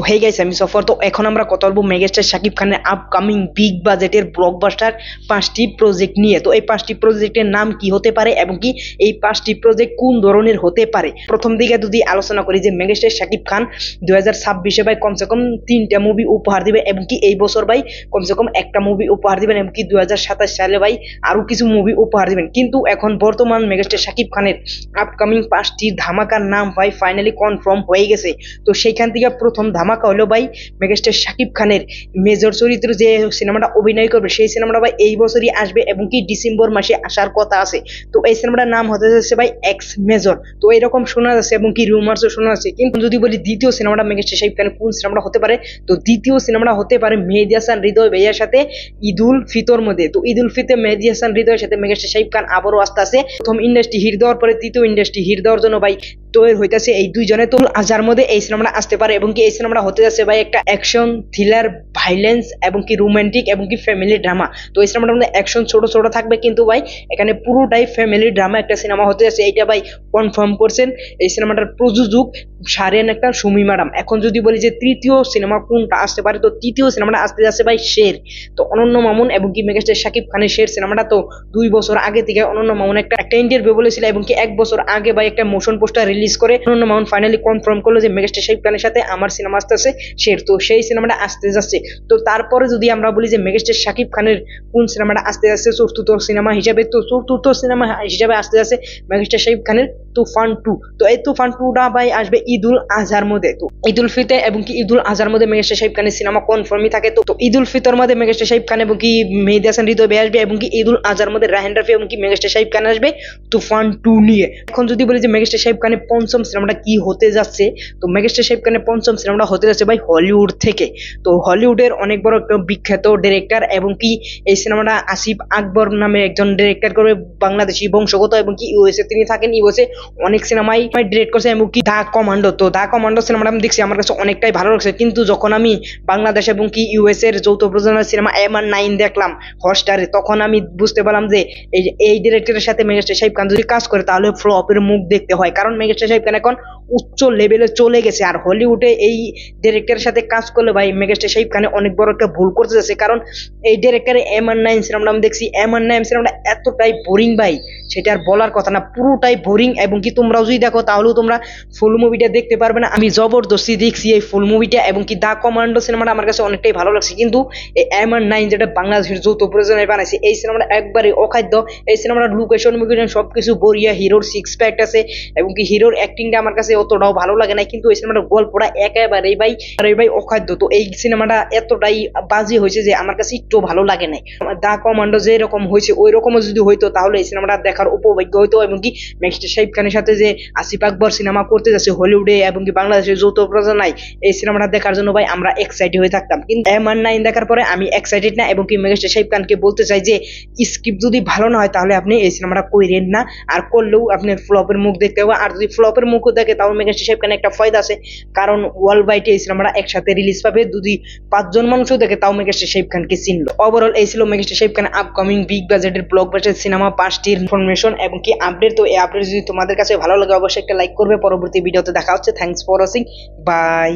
হয়ে গেছে আমি সফর। তো এখন আমরা কথা বলবো মেগাস্টার শাকিব খানের আপকামিং বিগ বাজেটের ব্লকবাস্টার 5টি প্রজেক্ট নিয়ে। তো এই 5টি প্রজেক্টের নাম কি হতে পারে এবং কি এই 5টি প্রজেক্ট কোন ধরনের হতে পারে। প্রথম দিকে যদি আলোচনা করি যে মেগাস্টার শাকিব খান 2026-এ ভাই কমসে কম 3টা মুভি উপহার দিবে এবং কি এই বছর ভাই কমসে কম একটা মুভি উপহার দিবেন এবং কি 2027 সালে ভাই আরো কিছু মুভি উপহার দিবেন। কিন্তু এখন বর্তমান মেগাস্টার শাকিব খানের আপকামিং 5টি ধামাকার নাম ভাই ফাইনালি কনফার্ম হয়ে গেছে। তো সেইখান থেকে প্রথম ধামাকা হলো ভাই মেগাস্টার শাকিব খানের মেজর চরিত্র যে সিনেমাটা অভিনয় করবে সেই সিনেমাটা ভাই এই বছরই আসবে এবং কি ডিসেম্বর মাসে আসার কথা আছে। তো এই সিনেমাটার নাম হতে যাচ্ছে ভাই এক্স মেজর। তো এরকম শোনা যাচ্ছে এবং কি রুমার্সও শোনা যাচ্ছে। কিন্তু যদি বলি দ্বিতীয় সিনেমাটা মেগাস্টার শাকিব খানের কোন সিনেমাটা হতে পারে, তো দ্বিতীয় সিনেমাটা হতে পারে মেহেদী হাসান হৃদয় ভাইয়ার সাথে ঈদুল ফিতর মধ্যে। তো ঈদুল ফিতর মেহেদী হাসান হৃদয়ের সাথে মেগাস্টার শাকিব খান আবারও আসতে আছে। প্রথম ইন্ডাস্ট্রি হিট দেওয়ার পরে তৃতীয় ইন্ডাস্ট্রি হিট দেওয়ার জন্য ভাই তৈরি হইতেছে এই দুইজনে। তো আজার মধ্যে এই সিনেমাটা আসতে পারে এবং কি এই সিনেমাটা হতে যাচ্ছে ভাই একটা অ্যাকশন থ্রিলার ভাইলেন্স এবং কি রোমান্টিক এবং কি ফ্যামিলি ড্রামা। তো এই সিনেমাটার মধ্যে অ্যাকশন ছোট ছোট থাকবে কিন্তু ভাই এখানে পুরোটাই ফ্যামিলি ড্রামা একটা সিনেমা হতে যাচ্ছে, এইটা ভাই কনফার্ম করছেন এই সিনেমাটার প্রযোজক শাহরিয়ার আক্তার সুমি ম্যাডাম। এখন যদি বলি যে তৃতীয় সিনেমা কোনটা আসতে পারে, তো তৃতীয় সিনেমাটা আসতে যাচ্ছে ভাই শের। তো অনন্য মামুন এবং কি মেগাস্টার শাকিব খানের শের সিনেমাটা তো 2 বছর আগে থেকে অনন্য মামুন একটা ইন্টারভিউ বলেছিল এবং কি 1 বছর আগে ভাই একটা মোশন পোস্টার রিলিজ করে অনন্য মামুন ফাইনালি কনফার্ম করলো যে মেগাস্টার শাকিব খানের সাথে আমার সিনেমা আসতেছে শের। তো সেই সিনেমাটা আসতে যাচ্ছে। তো তারপরে যদি আমরা বলি যে মেগাস্টার শাকিব খানের কোন সিনেমাটা আসতে যাচ্ছে চতুর্থ সিনেমা হিসাবে, তো চতুর্থ সিনেমা হিসাবে আসতে যাচ্ছে মেগাস্টার শাকিব খানের তুফান 2। তো এই তুফান 2টা ভাই আসবে ঈদুল আজহার মধ্যে। তো ঈদুল ফিতর এবং কি ঈদুল আজহার মধ্যে মেগাস্টার শাকিব খানের সিনেমা কনফার্মই থাকে। তো ঈদুল ফিতর মধ্যে মেগাস্টার শাকিব খান এবং কি মেহেদী হাসান হৃদয় ভাই আসবে এবং কি ঈদুল আজহার মধ্যে রায়হান রাফি এবং কি মেগাস্টার শাকিব খান আসবে তুফান 2 নিয়ে। এখন যদি বলি যে মেগাস্টার শাকিব খানের পঞ্চম সিনেমাটা কি হতে যাচ্ছে, তো মেগাস্টার শাকিব খানের পঞ্চম সিনেমাটা হতে যাচ্ছে ভাই হলিউড থেকে। তো হলিউডের অনেক বড় একটা বিখ্যাত ডিরেক্টর এবং কি এই সিনেমাটা আসিফ আকবর নামে একজন ডিরেক্টর করবে, বাংলাদেশি বংশগত এবং কি ইউএসএ তিনি থাকেন। ইউএসএ অনেক সিনেমাই ডিরেক্ট করছে এবং কি দা কমান্ডো। তো দা কমান্ডো সিনেমাটা আমি দেখছি, আমার কাছে অনেকটাই ভালো লাগছে। কিন্তু যখন আমি বাংলাদেশ এবং কি ইউএসএ এর যৌথ প্রযোজনার সিনেমা MR9 দেখলাম হটস্টারে, তখন আমি বুঝতে পারলাম যে এই ডিরেক্টরের সাথে মেগাস্টার শাকিব খান যদি কাজ করে তাহলে ফ্লপের মুখ দেখতে হয়, কারণ মেগাস্টার শাকিব খান এখন উচ্চ লেভেলে চলে গেছে। আর হলিউডে এই ডিরেক্টরের সাথে কাজ করলে ভাই মেগাস্টার শাকিব খান অনেক বড় একটা ভুল করতে যাচ্ছে, কারণ এই ডিরেক্টরে MR9 সিনেমাটা আমি দেখছি। MR9 সিনেমাটা এতটাই বোরিং ভাই, সেটা আর বলার কথা না, পুরোটাই বোরিং। এবং কি তোমরাও যদি দেখো তাহলেও তোমরা ফুল মুভিটা দেখতে পারবে না। আমি জবরদস্তি দেখছি এই ফুল মুভিটা এবং কি দা কমান্ডো সিনেমাটা আমার কাছে অনেকটাই ভালো লাগছে। কিন্তু এই MR9 যেটা বাংলাদেশের যৌথ প্রযোজনায় বানাইছে এই সিনেমাটা একবারে অখাদ্য। এই সিনেমাটার লোকেশন সবকিছু বড়িয়া, হিরোর 6 প্যাক আছে এবং কি হিরোর অ্যাক্টিংটা আমার কাছে অতটাও ভালো লাগে না। কিন্তু এই সিনেমাটার গল্পটা একেবারেই ভাই অখাদ্য। তো এই সিনেমাটা এতটাই বাজে হয়েছে যে আমার কাছে একটু ভালো লাগে নাই। দা কমান্ডো যে এরকম হয়েছে ওই রকমও যদি হইতো তাহলে এই সিনেমাটা দেখার উপভাগ্য হইতো। এবং কি মেগাস্টার শাকিব খানের সাথে যে আসিফ আকবর সিনেমা করতে যাচ্ছে হলিউডে এবং কি বাংলাদেশের যৌথ প্রযোজনায়, এই সিনেমাটা দেখার জন্য ভাই আমরা এক্সাইটেড হয়ে থাকতাম। কিন্তু MR9 দেখার পরে আমি এক্সাইটেড না এবং কি মেগাস্টার শাকিব খানকে বলতে চাই যে স্ক্রিপ্ট যদি ভালো না হয় তাহলে আপনি এই সিনেমাটা কইরেন না, আর করলেও আপনি ফ্লপের মুখ দেখতে হবে। আর যদি ফ্লপের মুখও দেখে তাহলে মেগাস্টার শাকিব খানের একটা ফায়দা আছে, কারণ ওয়ার্ল্ড ওয়াইড এই সিনেমাটা একসাথে রিলিজ পাবে। যদি 5 জন মানুষও দেখে তাও মেগাস্টার শাকিব খানকে চিনলো। ওভারঅল এই ছিল মেগাস্টার শাকিব খানের আপকামিং বিগ বাজেটের ব্লকবাস্টার সিনেমা 5টির ইনফরমেশন এবং কি আপডেট। তো এই আপডেট যদি তোমাদের কাছে ভালো লাগে অবশ্যই একটা লাইক করবে। পরবর্তী ভিডিওতে দেখা হচ্ছে। Thanks for watching, by.